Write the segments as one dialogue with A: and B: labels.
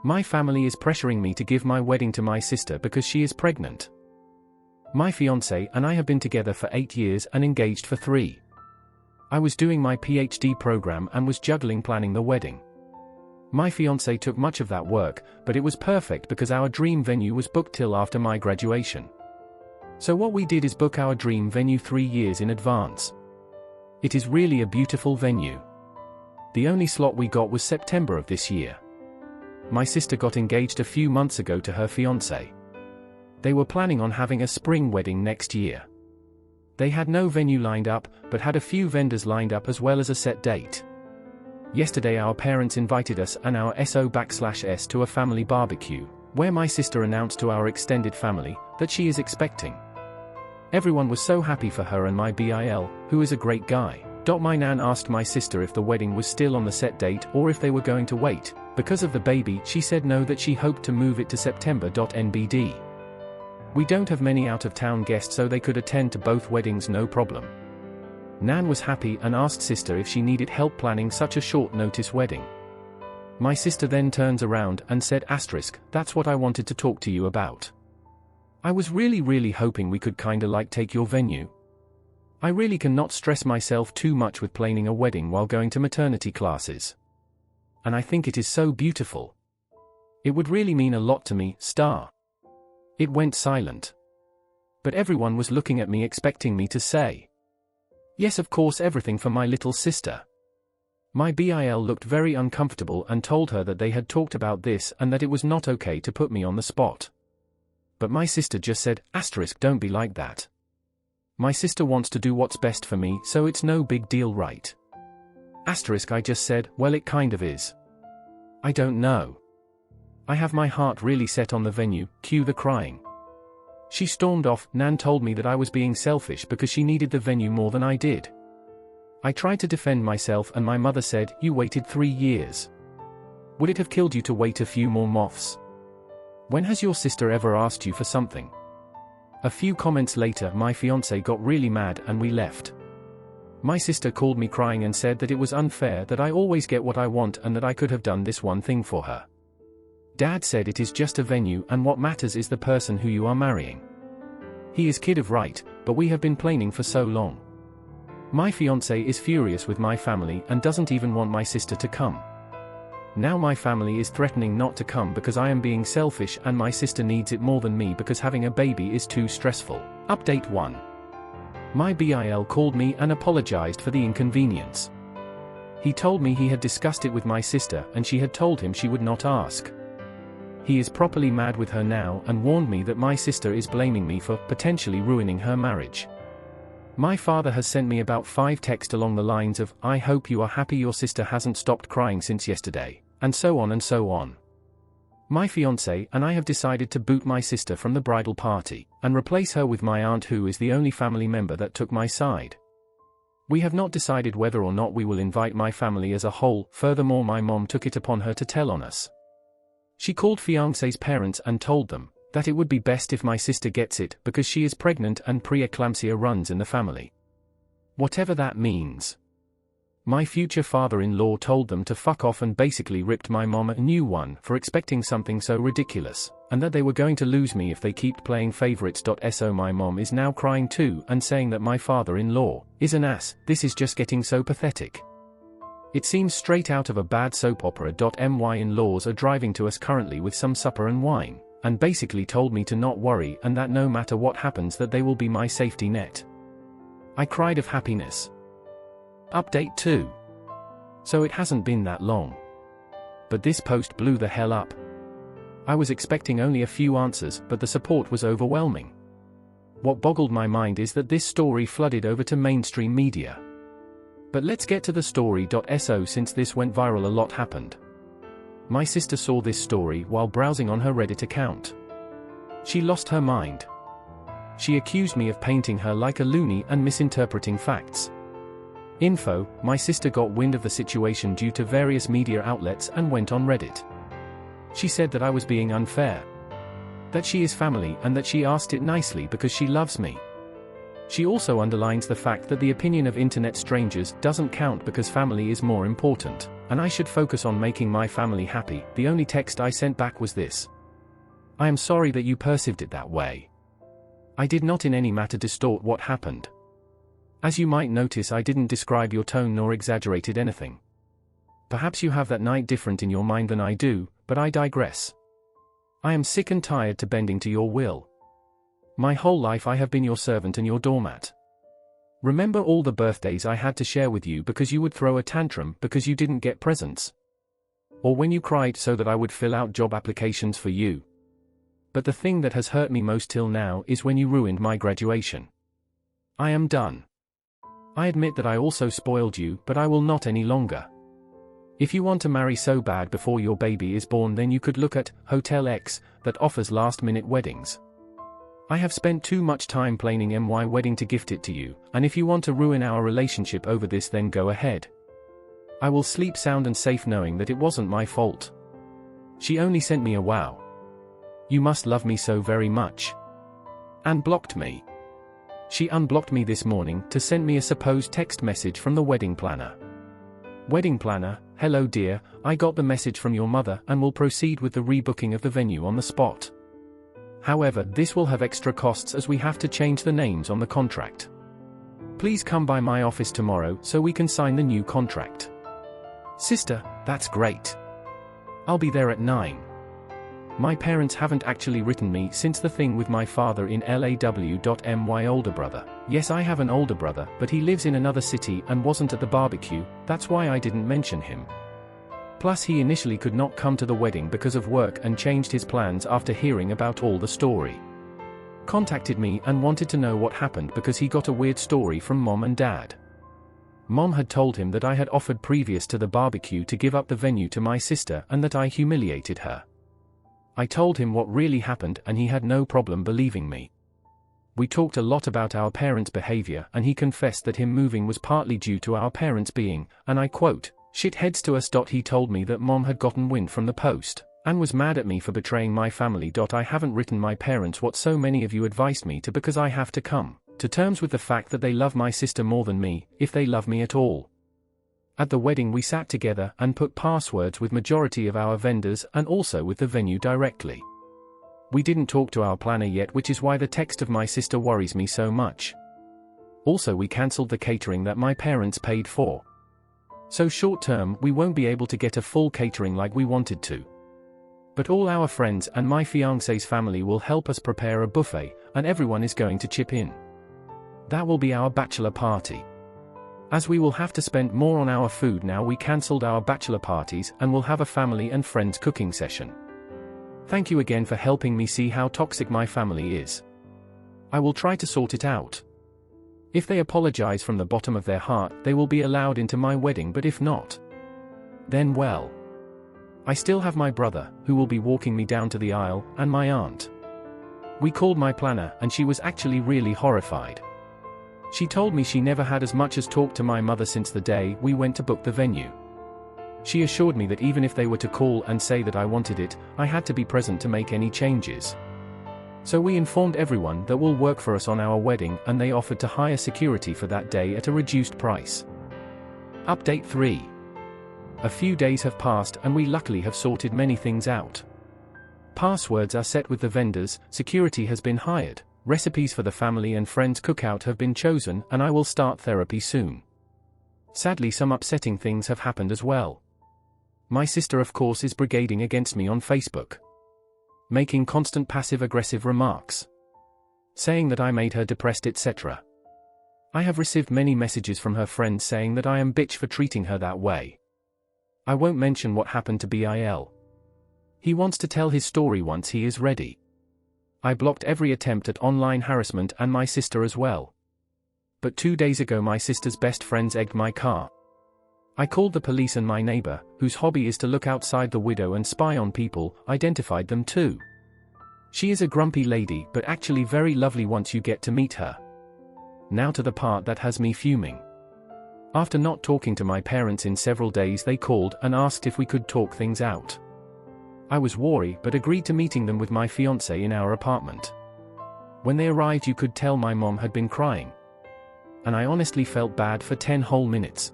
A: My family is pressuring me to give my wedding to my sister because she is pregnant. My fiancé and I have been together for 8 years and engaged for 3. I was doing my PhD program and was juggling planning the wedding. My fiancé took much of that work, but it was perfect because our dream venue was booked till after my graduation. So what we did is book our dream venue 3 years in advance. It is really a beautiful venue. The only slot we got was September of this year. My sister got engaged a few months ago to her fiancé. They were planning on having a spring wedding next year. They had no venue lined up, but had a few vendors lined up as well as a set date. Yesterday our parents invited us and our SO/S to a family barbecue, where my sister announced to our extended family that she is expecting. Everyone was so happy for her and my BIL, who is a great guy. My nan asked my sister if the wedding was still on the set date or if they were going to wait. Because of the baby, she said no, that she hoped to move it to September. NBD. We don't have many out-of-town guests, so they could attend to both weddings no problem. Nan was happy and asked sister if she needed help planning such a short-notice wedding. My sister then turns around and said, "That's what I wanted to talk to you about. I was really hoping we could kinda like take your venue. I really cannot stress myself too much with planning a wedding while going to maternity classes. And I think it is so beautiful. It would really mean a lot to me." It went silent. But everyone was looking at me expecting me to say, "Yes, of course, everything for my little sister." My BIL looked very uncomfortable and told her that they had talked about this and that it was not okay to put me on the spot. But my sister just said, "Don't be like that. My sister wants to do what's best for me, so it's no big deal, right?" I just said, "Well, it kind of is. I don't know. I have my heart really set on the venue." Cue the crying. She stormed off. Nan told me that I was being selfish because she needed the venue more than I did. I tried to defend myself and my mother said, "You waited 3 years. Would it have killed you to wait a few more months? When has your sister ever asked you for something?" A few comments later, my fiancé got really mad and we left. My sister called me crying and said that it was unfair that I always get what I want and that I could have done this one thing for her. Dad said it is just a venue and what matters is the person who you are marrying. He is kid of right, but we have been planning for so long. My fiancé is furious with my family and doesn't even want my sister to come. Now my family is threatening not to come because I am being selfish and my sister needs it more than me because having a baby is too stressful. Update 1. My BIL called me and apologized for the inconvenience. He told me he had discussed it with my sister and she had told him she would not ask. He is properly mad with her now and warned me that my sister is blaming me for potentially ruining her marriage. My father has sent me about 5 texts along the lines of, "I hope you are happy your sister hasn't stopped crying since yesterday," and so on and so on. My fiancé and I have decided to boot my sister from the bridal party, and replace her with my aunt, who is the only family member that took my side. We have not decided whether or not we will invite my family as a whole. Furthermore, my mom took it upon her to tell on us. She called fiancé's parents and told them that it would be best if my sister gets it because she is pregnant and preeclampsia runs in the family. Whatever that means. My future father-in-law told them to fuck off and basically ripped my mom a new one for expecting something so ridiculous, and that they were going to lose me if they keep playing favorites. So my mom is now crying too and saying that my father-in-law is an ass. This is just getting so pathetic. It seems straight out of a bad soap opera. My in-laws are driving to us currently with some supper and wine, and basically told me to not worry and that no matter what happens that they will be my safety net. I cried of happiness. Update 2. So it hasn't been that long. But this post blew the hell up. I was expecting only a few answers, but the support was overwhelming. What boggled my mind is that this story flooded over to mainstream media. But let's get to the story. So since this went viral, a lot happened. My sister saw this story while browsing on her Reddit account. She lost her mind. She accused me of painting her like a loony and misinterpreting facts. Info: my sister got wind of the situation due to various media outlets and went on Reddit. She said that I was being unfair. That she is family and that she asked it nicely because she loves me. She also underlines the fact that the opinion of internet strangers doesn't count because family is more important, and I should focus on making my family happy. The only text I sent back was this: I am sorry that you perceived it that way. I did not in any matter distort what happened. As you might notice, I didn't describe your tone nor exaggerated anything. Perhaps you have that night different in your mind than I do, but I digress. I am sick and tired to bending to your will. My whole life I have been your servant and your doormat. Remember all the birthdays I had to share with you because you would throw a tantrum because you didn't get presents? Or when you cried so that I would fill out job applications for you? But the thing that has hurt me most till now is when you ruined my graduation. I am done. I admit that I also spoiled you, but I will not any longer. If you want to marry so bad before your baby is born, then you could look at Hotel X, that offers last-minute weddings. I have spent too much time planning my wedding to gift it to you, and if you want to ruin our relationship over this, then go ahead. I will sleep sound and safe knowing that it wasn't my fault. She only sent me a wow. You must love me so very much. And blocked me. She unblocked me this morning to send me a supposed text message from the wedding planner. Wedding planner: hello dear, I got the message from your mother and will proceed with the rebooking of the venue on the spot. However, this will have extra costs as we have to change the names on the contract. Please come by my office tomorrow so we can sign the new contract. Sister: that's great. I'll be there at 9. My parents haven't actually written me since the thing with my father in LAW.my older brother. Yes, I have an older brother, but he lives in another city and wasn't at the barbecue, that's why I didn't mention him. Plus he initially could not come to the wedding because of work and changed his plans after hearing about all the story. Contacted me and wanted to know what happened because he got a weird story from Mom and Dad. Mom had told him that I had offered previous to the barbecue to give up the venue to my sister and that I humiliated her. I told him what really happened and he had no problem believing me. We talked a lot about our parents' behavior and he confessed that him moving was partly due to our parents being, and I quote, shitheads to us. He told me that Mom had gotten wind from the post, and was mad at me for betraying my family. I haven't written my parents what so many of you advised me to because I have to come to terms with the fact that they love my sister more than me, if they love me at all. At the wedding we sat together and put passwords with majority of our vendors and also with the venue directly. We didn't talk to our planner yet, which is why the text of my sister worries me so much. Also we cancelled the catering that my parents paid for. So short term we won't be able to get a full catering like we wanted to. But all our friends and my fiancé's family will help us prepare a buffet, and everyone is going to chip in. That will be our bachelor party. As we will have to spend more on our food now, we cancelled our bachelor parties and will have a family and friends cooking session. Thank you again for helping me see how toxic my family is. I will try to sort it out. If they apologize from the bottom of their heart, they will be allowed into my wedding, but if not, then well. I still have my brother, who will be walking me down to the aisle, and my aunt. We called my planner and she was actually really horrified. She told me she never had as much as talked to my mother since the day we went to book the venue. She assured me that even if they were to call and say that I wanted it, I had to be present to make any changes. So we informed everyone that will work for us on our wedding, and they offered to hire security for that day at a reduced price. Update 3. A few days have passed and we luckily have sorted many things out. Passwords are set with the vendors, security has been hired, recipes for the family and friends cookout have been chosen, and I will start therapy soon. Sadly, some upsetting things have happened as well. My sister of course is brigading against me on Facebook. Making constant passive-aggressive remarks. Saying that I made her depressed, etc. I have received many messages from her friends saying that I am bitch for treating her that way. I won't mention what happened to Bill. He wants to tell his story once he is ready. I blocked every attempt at online harassment and my sister as well. But 2 days ago my sister's best friends egged my car. I called the police and my neighbor, whose hobby is to look outside the window and spy on people, identified them too. She is a grumpy lady but actually very lovely once you get to meet her. Now to the part that has me fuming. After not talking to my parents in several days, they called and asked if we could talk things out. I was wary but agreed to meeting them with my fiancé in our apartment. When they arrived, you could tell my mom had been crying. And I honestly felt bad for 10 whole minutes.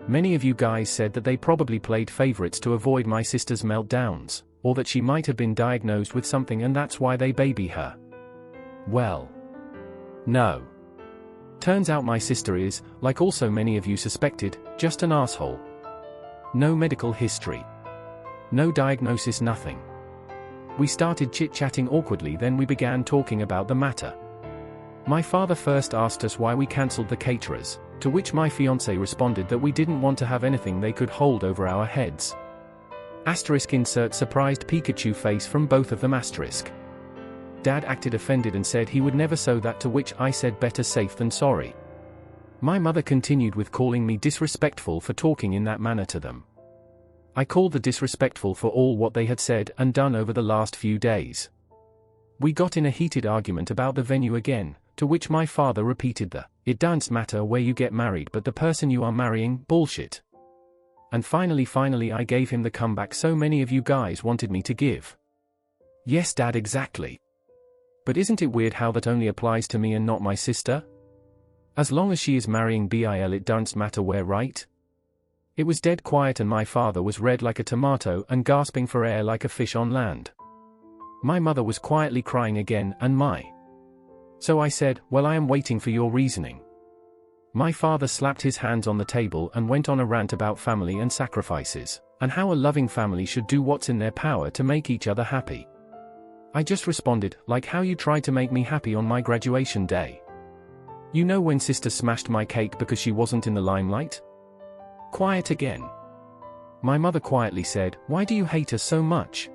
A: Many of you guys said that they probably played favorites to avoid my sister's meltdowns, or that she might have been diagnosed with something and that's why they baby her. Well, no. Turns out my sister is, like also many of you suspected, just an asshole. No medical history. No diagnosis, nothing. We started chit-chatting awkwardly, then we began talking about the matter. My father first asked us why we cancelled the caterers, to which my fiancé responded that we didn't want to have anything they could hold over our heads. Asterisk insert surprised Pikachu face from both of them asterisk. Dad acted offended and said he would never sew that, to which I said better safe than sorry. My mother continued with calling me disrespectful for talking in that manner to them. I called the disrespectful for all what they had said and done over the last few days. We got in a heated argument about the venue again, to which my father repeated the, "It doesn't matter where you get married but the person you are marrying" bullshit. And finally I gave him the comeback so many of you guys wanted me to give. Yes, Dad, exactly. But isn't it weird how that only applies to me and not my sister? As long as she is marrying Bill, it doesn't matter where, right? It was dead quiet and my father was red like a tomato and gasping for air like a fish on land. My mother was quietly crying again and So I said, "Well, I am waiting for your reasoning." My father slapped his hands on the table and went on a rant about family and sacrifices, and how a loving family should do what's in their power to make each other happy. I just responded, like how you tried to make me happy on my graduation day. You know, when sister smashed my cake because she wasn't in the limelight? Quiet again. My mother quietly said, "Why do you hate us so much?"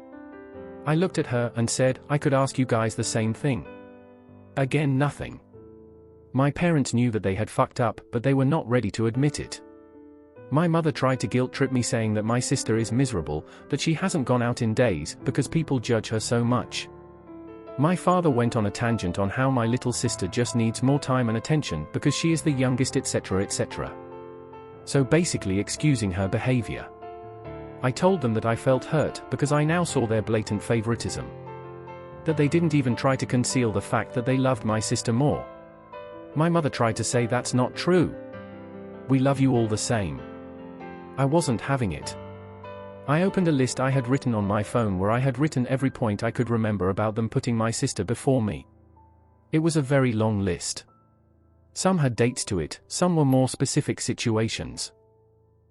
A: I looked at her and said, "I could ask you guys the same thing." Again, nothing. My parents knew that they had fucked up, but they were not ready to admit it. My mother tried to guilt trip me, saying that my sister is miserable, that she hasn't gone out in days because people judge her so much. My father went on a tangent on how my little sister just needs more time and attention because she is the youngest, etc., etc. So basically excusing her behavior. I told them that I felt hurt because I now saw their blatant favoritism. That they didn't even try to conceal the fact that they loved my sister more. My mother tried to say that's not true. We love you all the same. I wasn't having it. I opened a list I had written on my phone where I had written every point I could remember about them putting my sister before me. It was a very long list. Some had dates to it, some were more specific situations.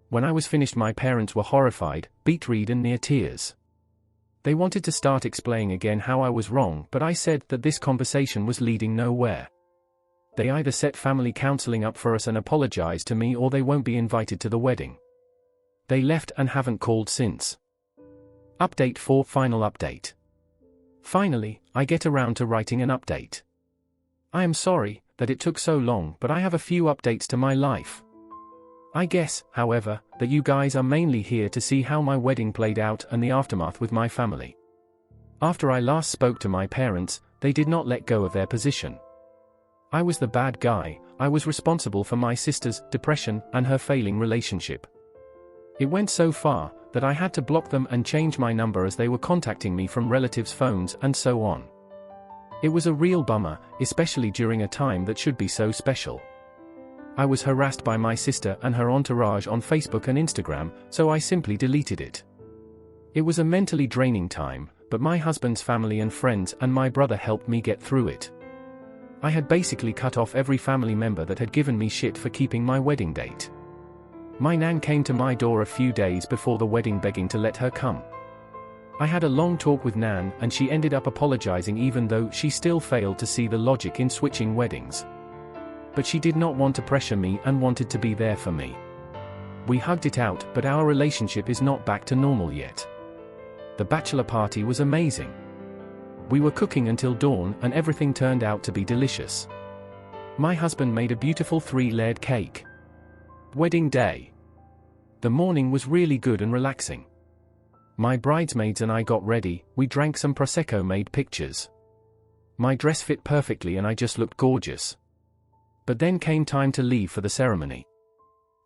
A: When I was finished, my parents were horrified, beat-red and near tears. They wanted to start explaining again how I was wrong, but I said that this conversation was leading nowhere. They either set family counseling up for us and apologize to me, or they won't be invited to the wedding. They left and haven't called since. Update 4, final update. Finally, I get around to writing an update. I am sorry that it took so long, but I have a few updates to my life. I guess, however, that you guys are mainly here to see how my wedding played out and the aftermath with my family. After I last spoke to my parents, they did not let go of their position. I was the bad guy. I was responsible for my sister's depression and her failing relationship. It went so far that I had to block them and change my number as they were contacting me from relatives' phones and so on. It was a real bummer, especially during a time that should be so special. I was harassed by my sister and her entourage on Facebook and Instagram, so I simply deleted it. It was a mentally draining time, but my husband's family and friends and my brother helped me get through it. I had basically cut off every family member that had given me shit for keeping my wedding date. My nan came to my door a few days before the wedding begging to let her come. I had a long talk with Nan and she ended up apologizing, even though she still failed to see the logic in switching weddings. But she did not want to pressure me and wanted to be there for me. We hugged it out, but our relationship is not back to normal yet. The bachelor party was amazing. We were cooking until dawn and everything turned out to be delicious. My husband made a beautiful 3-layered cake. Wedding day. The morning was really good and relaxing. My bridesmaids and I got ready, we drank some Prosecco, made pictures. My dress fit perfectly and I just looked gorgeous. But then came time to leave for the ceremony.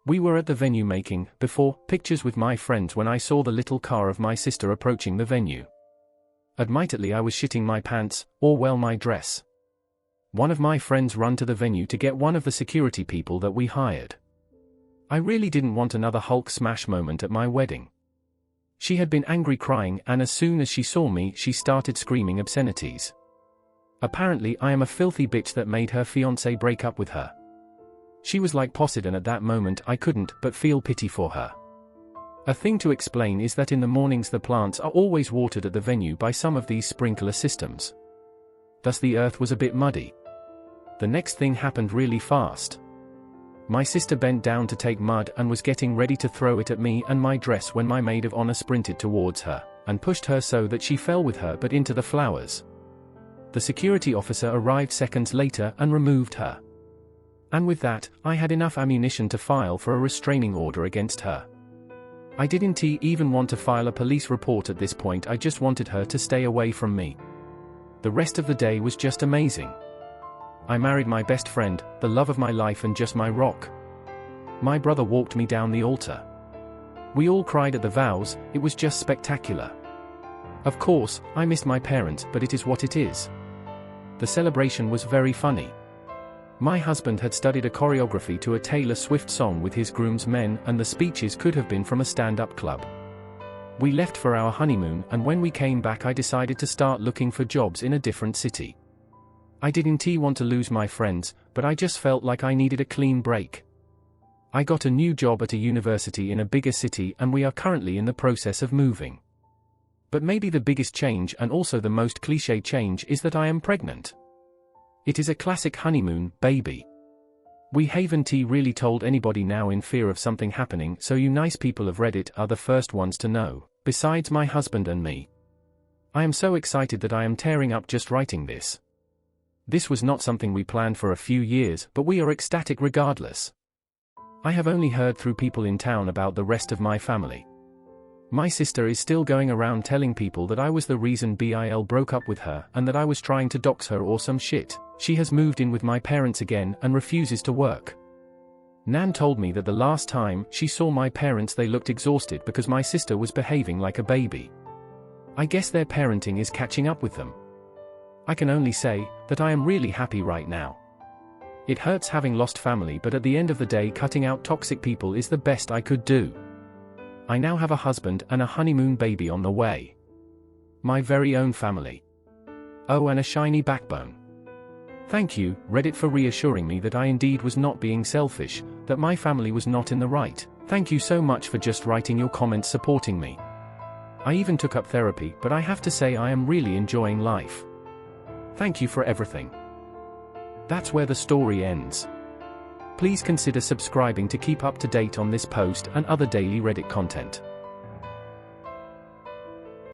A: We were at the venue making before pictures with my friends when I saw the little car of my sister approaching the venue. Admittedly, I was shitting my pants, or well, my dress. One of my friends ran to the venue to get one of the security people that we hired. I really didn't want another Hulk smash moment at my wedding. She had been angry crying, and as soon as she saw me she started screaming obscenities. Apparently I am a filthy bitch that made her fiancé break up with her. She was like Poseidon at that moment. I couldn't but feel pity for her. A thing to explain is that in the mornings the plants are always watered at the venue by some of these sprinkler systems. Thus the earth was a bit muddy. The next thing happened really fast. My sister bent down to take mud and was getting ready to throw it at me and my dress when my maid of honor sprinted towards her, and pushed her so that she fell with her but into the flowers. The security officer arrived seconds later and removed her. And with that, I had enough ammunition to file for a restraining order against her. I didn't even want to file a police report at this point. I just wanted her to stay away from me. The rest of the day was just amazing. I married my best friend, the love of my life and just my rock. My brother walked me down the altar. We all cried at the vows. It was just spectacular. Of course, I missed my parents, but it is what it is. The celebration was very funny. My husband had studied a choreography to a Taylor Swift song with his groomsmen, and the speeches could have been from a stand-up club. We left for our honeymoon, and when we came back I decided to start looking for jobs in a different city. I didn't want to lose my friends, but I just felt like I needed a clean break. I got a new job at a university in a bigger city, and we are currently in the process of moving. But maybe the biggest change, and also the most cliché change, is that I am pregnant. It is a classic honeymoon, baby. We haven't really told anybody now in fear of something happening, so you nice people of Reddit are the first ones to know, besides my husband and me. I am so excited that I am tearing up just writing this. This was not something we planned for a few years, but we are ecstatic regardless. I have only heard through people in town about the rest of my family. My sister is still going around telling people that I was the reason Bill broke up with her and that I was trying to dox her or some shit. She has moved in with my parents again and refuses to work. Nan told me that the last time she saw my parents they looked exhausted because my sister was behaving like a baby. I guess their parenting is catching up with them. I can only say that I am really happy right now. It hurts having lost family, but at the end of the day cutting out toxic people is the best I could do. I now have a husband and a honeymoon baby on the way. My very own family. Oh, and a shiny backbone. Thank you, Reddit, for reassuring me that I indeed was not being selfish, that my family was not in the right. Thank you so much for just writing your comments supporting me. I even took up therapy, but I have to say I am really enjoying life. Thank you for everything. That's where the story ends. Please consider subscribing to keep up to date on this post and other daily Reddit content.